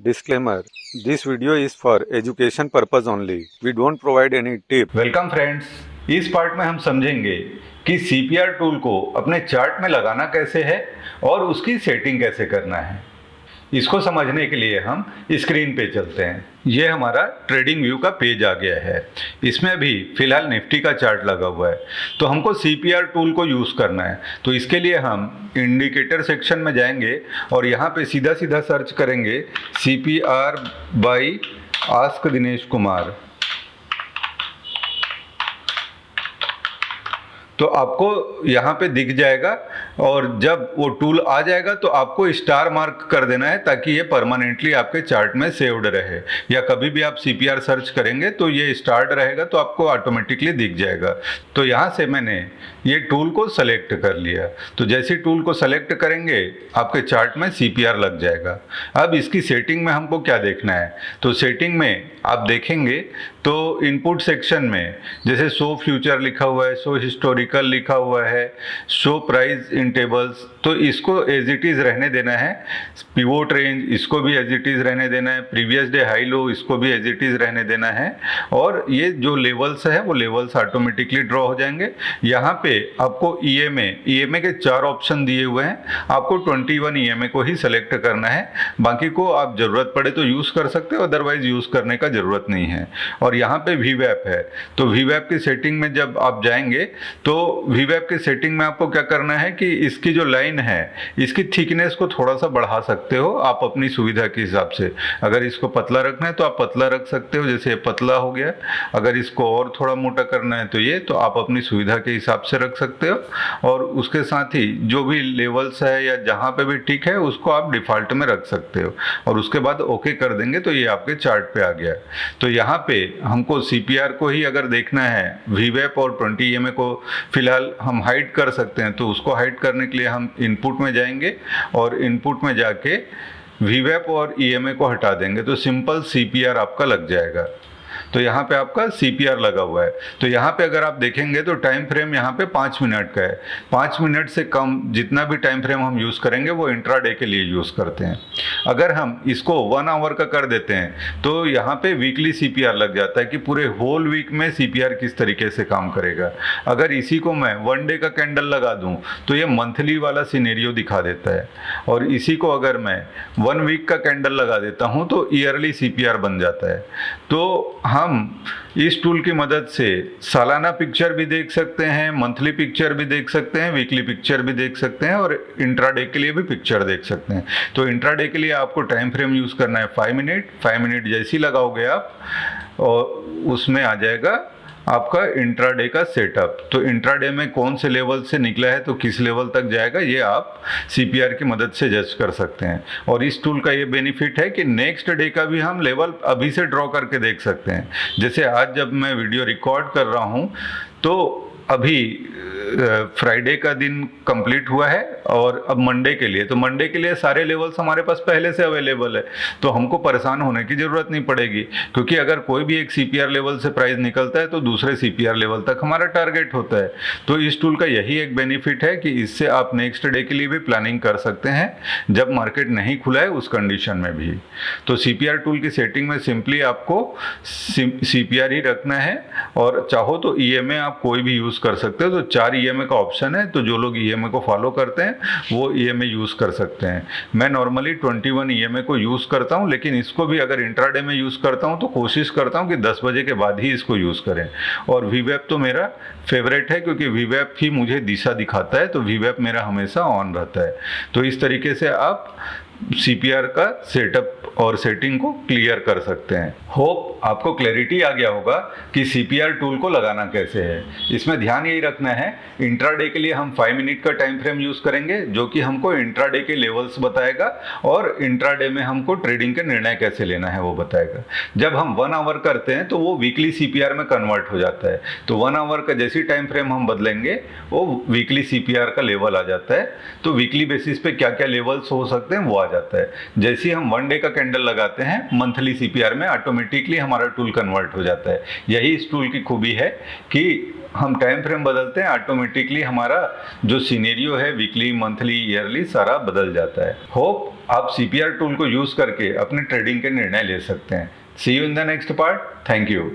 Disclaimer: This video is for education purpose only. We don't provide any tip. Welcome friends. इस part में हम समझेंगे कि CPR tool को अपने चार्ट में लगाना कैसे है और उसकी सेटिंग कैसे करना है। इसको समझने के लिए हम स्क्रीन पे चलते हैं। ये हमारा ट्रेडिंग व्यू का पेज आ गया है। इसमें अभी फिलहाल निफ्टी का चार्ट लगा हुआ है, तो हमको CPR टूल को यूज़ करना है। तो इसके लिए हम इंडिकेटर सेक्शन में जाएंगे और यहाँ पे सीधा सीधा सर्च करेंगे CPR by ask Dinesh Kumar. तो आपको यहाँ पे दिख जाएगा और जब वो टूल आ जाएगा तो आपको स्टार मार्क कर देना है ताकि ये परमानेंटली आपके चार्ट में सेव्ड रहे, या कभी भी आप CPR सर्च करेंगे तो ये स्टार्ट रहेगा तो आपको ऑटोमेटिकली दिख जाएगा। तो यहाँ से मैंने ये टूल को सेलेक्ट कर लिया। तो जैसे टूल को सेलेक्ट करेंगे आपके चार्ट में CPR लग जाएगा। अब इसकी सेटिंग में हमको क्या देखना है, तो सेटिंग में आप देखेंगे तो इनपुट सेक्शन में जैसे शो फ्यूचर लिखा हुआ है, शो हिस्टोरिकल लिखा हुआ है, शो प्राइस इन टेबल्स, तो इसको एज इट इज़ रहने देना है। पिवोट रेंज इसको भी एज इट इज़ रहने देना है। प्रीवियस डे हाई लो इसको भी एज इट इज़ रहने देना है। और ये जो लेवल्स है वो लेवल्स ऑटोमेटिकली ड्रॉ हो जाएंगे। यहाँ पे आपको EMA के 4 ऑप्शन दिए हुए हैं। आपको 21 EMA को ही सेलेक्ट करना है, बाकी को आप ज़रूरत पड़े तो यूज़ कर सकते हो, अदरवाइज यूज़ करने का ज़रूरत नहीं है। और यहाँ पे VWAP है, तो VWAP की सेटिंग में जब आप जाएंगे तो VWAP की सेटिंग में आपको क्या करना है कि इसकी जो लाइन है इसकी थिकनेस को थोड़ा सा बढ़ा सकते हो आप अपनी सुविधा के हिसाब से। अगर इसको पतला रखना है तो आप पतला रख सकते हो, जैसे पतला हो गया। अगर इसको और थोड़ा मोटा करना है तो ये, तो आप अपनी सुविधा के हिसाब से रख सकते हो। और उसके साथ ही जो भी लेवल्स है या जहाँ पे भी ठीक है उसको आप डिफ़ॉल्ट में रख सकते हो और उसके बाद ओके कर देंगे तो ये आपके चार्ट पे आ गया। तो यहाँ पे हमको CPR को ही अगर देखना है, VWAP और 20 EMA को फिलहाल हम हाइड कर सकते हैं, तो उसको हाइड करने के लिए हम इनपुट में जाएंगे और इनपुट में जाके VWAP और EMA को हटा देंगे तो सिंपल CPR आपका लग जाएगा। तो यहाँ पे आपका CPR लगा हुआ है। तो यहाँ पे अगर आप देखेंगे तो टाइम फ्रेम यहाँ पे 5 मिनट का है। 5 मिनट से कम जितना भी टाइम फ्रेम हम यूज़ करेंगे वो इंट्राडे के लिए यूज़ करते हैं। अगर हम इसको 1 आवर का कर देते हैं तो यहाँ पे वीकली CPR लग जाता है कि पूरे होल वीक में CPR किस तरीके से काम करेगा। अगर इसी को मैं 1 डे का कैंडल लगा दूँ तो ये मंथली वाला सिनेरियो दिखा देता है, और इसी को अगर मैं 1 वीक का कैंडल लगा देता हूँ तो ईयरली CPR बन जाता है। तो हम इस टूल की मदद से सालाना पिक्चर भी देख सकते हैं, मंथली पिक्चर भी देख सकते हैं, वीकली पिक्चर भी देख सकते हैं और इंट्राडे के लिए भी पिक्चर देख सकते हैं। तो इंट्राडे के लिए आपको टाइम फ्रेम यूज़ करना है 5 मिनट। 5 मिनट जैसे ही लगाओगे आप और उसमें आ जाएगा आपका इंट्राडे का सेटअप। तो इंट्राडे में कौन से लेवल से निकला है तो किस लेवल तक जाएगा ये आप CPR की मदद से जज कर सकते हैं। और इस टूल का ये बेनिफिट है कि नेक्स्ट डे का भी हम लेवल अभी से ड्रॉ करके देख सकते हैं। जैसे आज जब मैं वीडियो रिकॉर्ड कर रहा हूँ तो अभी फ्राइडे का दिन कंप्लीट हुआ है और अब मंडे के लिए, तो मंडे के लिए सारे लेवल्स हमारे पास पहले से अवेलेबल है, तो हमको परेशान होने की ज़रूरत नहीं पड़ेगी। क्योंकि अगर कोई भी एक CPR लेवल से प्राइस निकलता है तो दूसरे CPR लेवल तक हमारा टारगेट होता है। तो इस टूल का यही एक बेनिफिट है कि इससे आप नेक्स्ट डे के लिए भी प्लानिंग कर सकते हैं जब मार्केट नहीं खुला है उस कंडीशन में भी। तो CPR टूल की सेटिंग में सिंपली आपको CPR ही रखना है, और चाहो तो EMA आप कोई भी यूज़ कर सकते हो। तो 4 EMA का ऑप्शन है, तो जो लोग EMA को फॉलो करते हैं वो EMA यूज़ कर सकते हैं। मैं नॉर्मली 21 EMA को यूज़ करता हूँ, लेकिन इसको भी अगर इंट्राडे में यूज़ करता हूँ तो कोशिश करता हूँ कि 10 बजे के बाद ही इसको यूज़ करें। और VWAP तो मेरा फेवरेट है क्योंकि VWAP ही मुझे दिशा दिखाता है, तो VWAP मेरा हमेशा ऑन रहता है। तो इस तरीके से आप CPR का सेटअप और सेटिंग को क्लियर कर सकते हैं। होप आपको क्लैरिटी आ गया होगा कि CPR टूल को लगाना कैसे है। इसमें ध्यान यही रखना है, इंट्राडे के लिए हम 5 मिनट का टाइम फ्रेम यूज़ करेंगे जो कि हमको इंट्राडे के लेवल्स बताएगा और इंट्राडे में हमको ट्रेडिंग के निर्णय कैसे लेना है वो बताएगा। जब हम 1 आवर करते हैं तो वो वीकली CPR में कन्वर्ट हो जाता है। तो 1 आवर का जैसी टाइम फ्रेम हम बदलेंगे वो वीकली CPR का लेवल आ जाता है। तो वीकली बेसिस पे क्या क्या लेवल्स हो सकते हैं वो आ जाता है। जैसे ही हम 1 डे का कैंडल लगाते हैं मंथली CPR में ऑटोमेटिकली हमारा टूल कन्वर्ट हो जाता है। यही इस टूल की खूबी है कि हम टाइम फ्रेम बदलते हैं, ऑटोमेटिकली हमारा जो सिनेरियो है वीकली, मंथली, ईयरली सारा बदल जाता है। होप आप CPR टूल को यूज करके अपने ट्रेडिंग के निर्णय ले सकते हैं। See you in the next part. Thank you.